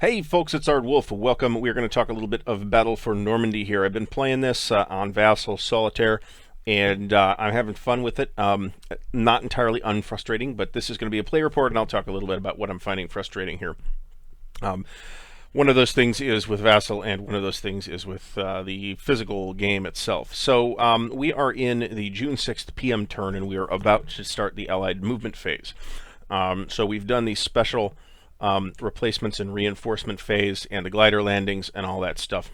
Hey folks, it's Ardwulf. Welcome. We're going to talk a little bit of Battle for Normandy here. I've been playing this on Vassal Solitaire, and I'm having fun with it. Not entirely unfrustrating, but this is going to be a play report, and I'll talk a little bit about what I'm finding frustrating here. Um, One of those things is with Vassal, and one of those things is with the physical game itself. So we are in the June 6th PM turn, and we are about to start the Allied movement phase. So we've done these special replacements and reinforcement phase and the glider landings and all that stuff.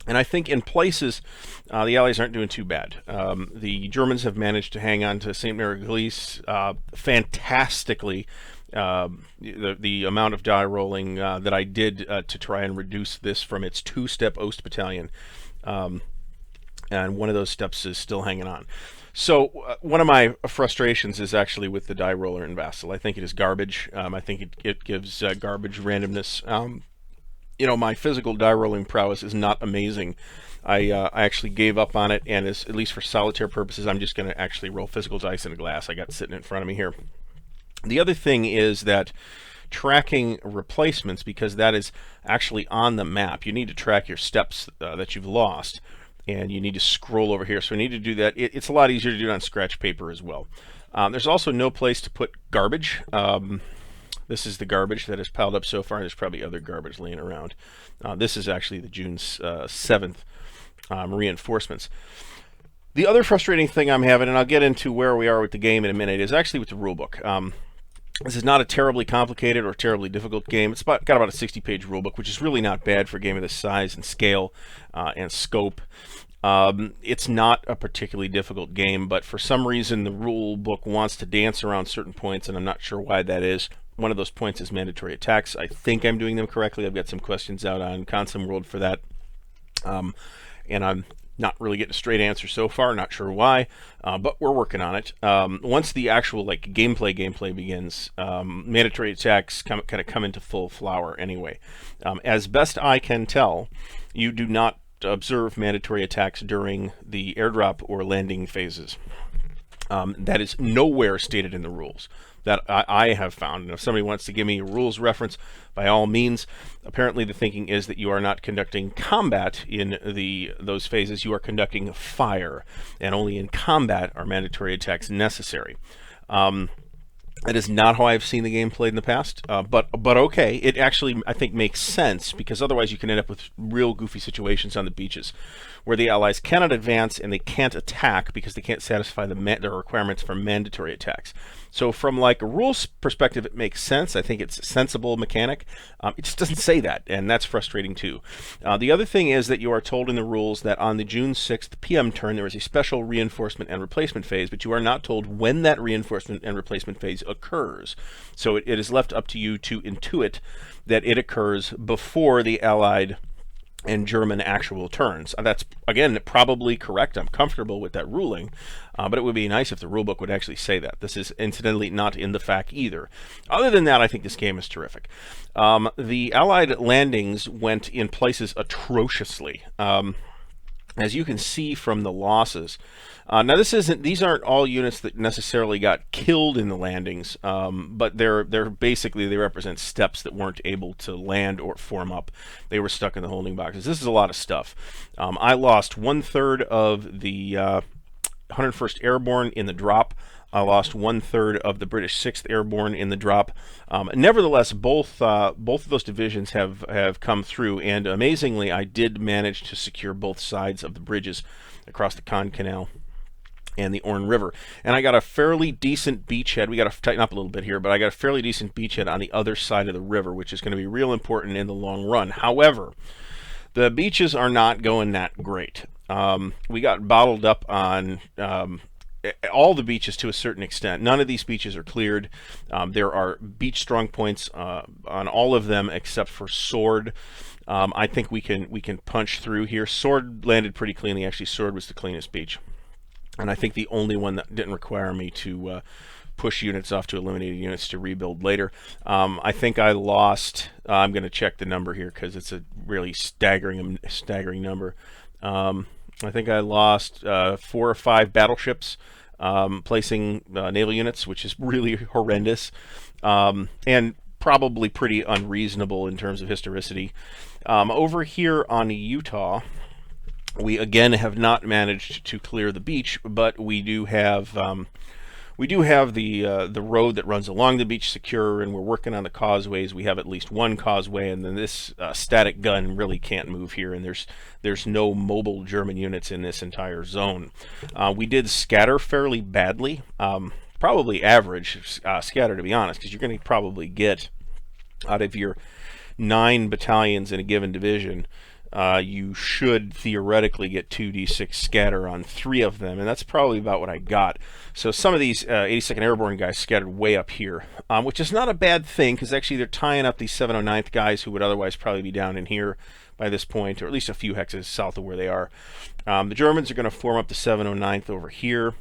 And I think in places, the Allies aren't doing too bad. The Germans have managed to hang on to St. Mary-Glees fantastically. The amount of die rolling that I did to try and reduce this from its two-step Ost battalion, and one of those steps is still hanging on. So one of my frustrations is actually with the die roller in Vassal. I think it is garbage. I think it gives garbage randomness. My physical die rolling prowess is not amazing. I actually gave up on it, and at least for solitaire purposes, I'm just going to actually roll physical dice in a glass. I got sitting in front of me here. The other thing is that tracking replacements, because that is actually on the map, you need to track your steps that you've lost, and you need to scroll over here. So we need to do that. It's a lot easier to do it on scratch paper as well. There's also no place to put garbage. This is the garbage that has piled up so far. There's probably other garbage laying around. This is actually the June 7th reinforcements. The other frustrating thing I'm having, and I'll get into where we are with the game in a minute, is actually with the rulebook. This is not a terribly complicated or terribly difficult game. It's got about a 60-page rulebook, which is really not bad for a game of this size and scale and scope. It's not a particularly difficult game, but for some reason the rulebook wants to dance around certain points, and I'm not sure why that is. One of those points is mandatory attacks. I think I'm doing them correctly. I've got some questions out on Consum World for that, and I'm not really getting a straight answer so far. Not sure why, but we're working on it. Once the actual gameplay begins, mandatory attacks kind of come into full flower anyway. As best I can tell, you do not observe mandatory attacks during the airdrop or landing phases. That is nowhere stated in the rules that I have found. And if somebody wants to give me a rules reference, by all means. Apparently the thinking is that you are not conducting combat in those phases, you are conducting fire, and only in combat are mandatory attacks necessary. That is not how I've seen the game played in the past, but okay. It actually, I think, makes sense, because otherwise you can end up with real goofy situations on the beaches where the Allies cannot advance and they can't attack because they can't satisfy their requirements for mandatory attacks. So from like a rules perspective, it makes sense. I think it's a sensible mechanic. It just doesn't say that, and that's frustrating too. The other thing is that you are told in the rules that on the June 6th PM turn there is a special reinforcement and replacement phase, but you are not told when that reinforcement and replacement phase occurs. So it is left up to you to intuit that it occurs before the Allied and German actual turns. That's, again, probably correct. I'm comfortable with that ruling, but it would be nice if the rulebook would actually say that. This is incidentally not in the FAQ either. Other than that, I think this game is terrific. The Allied landings went in places atrociously. As you can see from the losses, now these aren't all units that necessarily got killed in the landings, but they're basically, they represent steps that weren't able to land or form up. They were stuck in the holding boxes. This is a lot of stuff. I lost 1/3 of the 101st Airborne in the drop. I lost 1/3 of the British 6th Airborne in the drop. Nevertheless, both of those divisions have come through, and amazingly, I did manage to secure both sides of the bridges across the Caen Canal and the Orne River. And I got a fairly decent beachhead. We got to tighten up a little bit here, but I got a fairly decent beachhead on the other side of the river, which is going to be real important in the long run. However, the beaches are not going that great. We got bottled up on all the beaches to a certain extent. None of these beaches are cleared. There are beach strong points on all of them except for Sword. I think we can punch through here. Sword landed pretty cleanly. Actually, Sword was the cleanest beach, and I think the only one that didn't require me to push units off to eliminated units to rebuild later. I think I lost, I'm going to check the number here because it's a really staggering number. I think I lost 4 or 5 battleships placing naval units, which is really horrendous. And probably pretty unreasonable in terms of historicity. Over here on Utah, we again have not managed to clear the beach, but we do have the road that runs along the beach secure, and we're working on the causeways. We have at least one causeway, and then this static gun really can't move here, and there's no mobile German units in this entire zone. We did scatter fairly badly, probably average scatter, to be honest, because you're going to probably get out of your 9 battalions in a given division, you should theoretically get 2d6 scatter on 3 of them, and that's probably about what I got. So some of these 82nd Airborne guys scattered way up here, which is not a bad thing, because actually they're tying up these 709th guys who would otherwise probably be down in here by this point, or at least a few hexes south of where they are. The Germans are going to form up the 709th over here.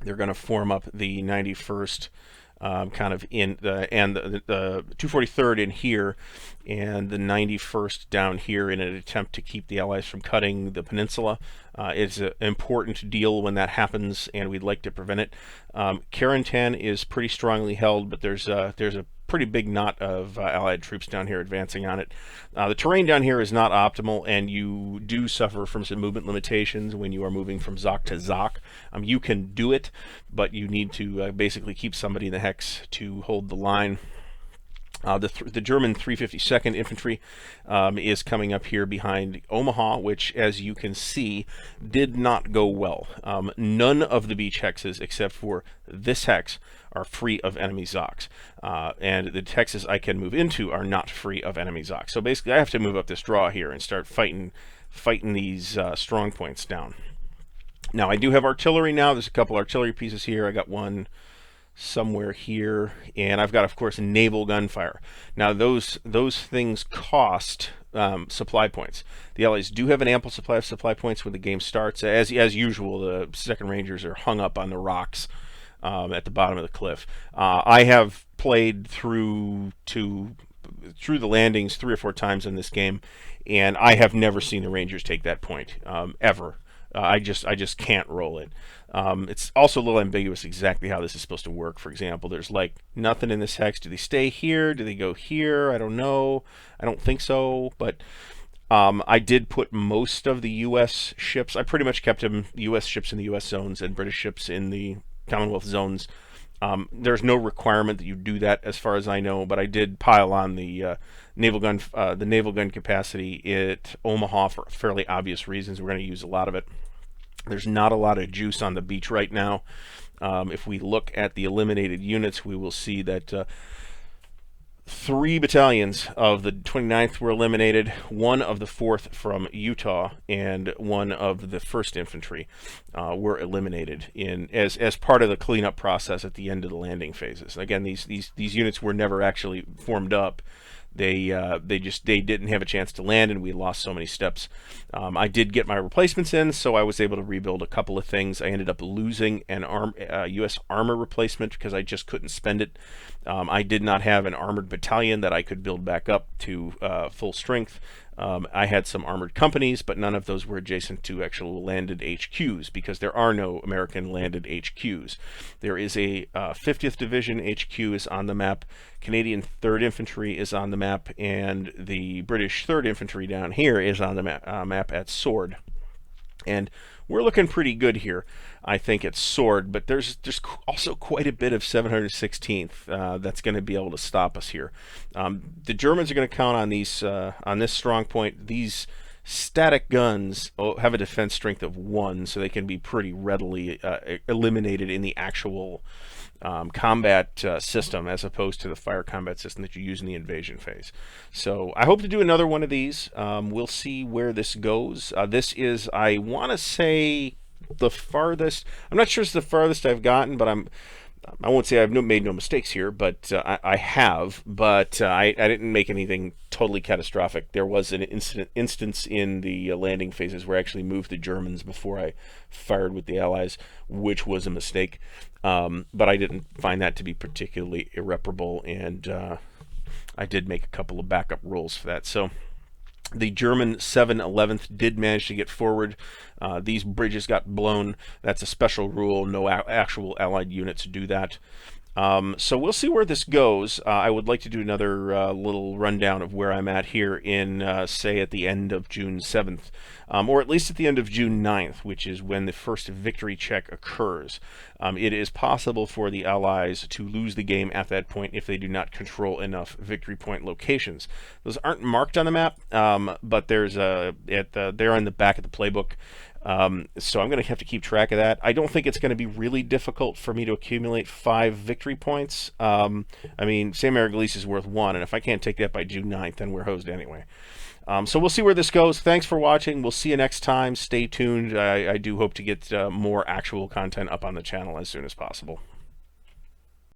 They're going to form up the 91st kind of in the 243rd in here, and the 91st down here in an attempt to keep the Allies from cutting the peninsula. It's an important deal when that happens, and we'd like to prevent it. Carentan is pretty strongly held, but there's a pretty big knot of Allied troops down here advancing on it. The terrain down here is not optimal, and you do suffer from some movement limitations when you are moving from Zoc to Zoc. You can do it, but you need to basically keep somebody in the hex to hold the line. The German 352nd Infantry is coming up here behind Omaha, which, as you can see, did not go well. None of the beach hexes, except for this hex, are free of enemy Zocs. And the hexes I can move into are not free of enemy Zocs. So basically, I have to move up this draw here and start fighting these strong points down. Now, I do have artillery now. There's a couple artillery pieces here. I got one somewhere here, and I've got, of course, naval gunfire. Now those things cost supply points. The Allies do have an ample supply of supply points when the game starts. As usual, the 2nd Rangers are hung up on the rocks at the bottom of the cliff. I have played through the landings 3 or 4 times in this game, and I have never seen the Rangers take that point ever. I just can't roll it. It's also a little ambiguous exactly how this is supposed to work. For example, there's like nothing in this hex. Do they stay here? Do they go here? I don't know. I don't think so. But I did put most of the U.S. ships. I pretty much kept them U.S. ships in the U.S. zones and British ships in the Commonwealth zones. There's no requirement that you do that, as far as I know. But I did pile on the naval gun capacity at Omaha for fairly obvious reasons. We're going to use a lot of it. There's not a lot of juice on the beach right now. If we look at the eliminated units, we will see that 3 battalions of the 29th were eliminated, 1 of the 4th from Utah, and 1 of the 1st Infantry were eliminated as part of the cleanup process at the end of the landing phases. Again, these units were never actually formed up. They didn't have a chance to land, and we lost so many steps. I did get my replacements in, so I was able to rebuild a couple of things. I ended up losing an U.S. armor replacement because I just couldn't spend it. I did not have an armored battalion that I could build back up to full strength. I had some armored companies, but none of those were adjacent to actual landed HQs, because there are no American landed HQs. There is a 50th Division HQ is on the map, Canadian 3rd Infantry is on the map, and the British 3rd Infantry down here is on the map at Sword. And we're looking pretty good here, I think, at Sword, but there's also quite a bit of 716th that's going to be able to stop us here. The Germans are going to count on these on this strong point. These static guns have a defense strength of 1, so they can be pretty readily eliminated in the actual combat system, as opposed to the fire combat system that you use in the invasion phase. So I hope to do another one of these. We'll see where this goes. This is, I want to say, the farthest. I'm not sure it's the farthest I've gotten, but I won't say I've made no mistakes here, but I have. But I didn't make anything totally catastrophic. There was an instance in the landing phases where I actually moved the Germans before I fired with the Allies, which was a mistake. But I didn't find that to be particularly irreparable, and I did make a couple of backup rolls for that. So the German 711th did manage to get forward. These bridges got blown. That's a special rule. No actual Allied units do that. So we'll see where this goes. I would like to do another little rundown of where I'm at here in, say, at the end of June 7th, or at least at the end of June 9th, which is when the first victory check occurs. It is possible for the Allies to lose the game at that point if they do not control enough victory point locations. Those aren't marked on the map, but they're on the back of the playbook. So I'm going to have to keep track of that. I don't think it's going to be really difficult for me to accumulate 5 victory points. I mean, St. Mary-Galise is worth 1, and if I can't take that by June 9th, then we're hosed anyway. So we'll see where this goes. Thanks for watching. We'll see you next time. Stay tuned. I do hope to get more actual content up on the channel as soon as possible.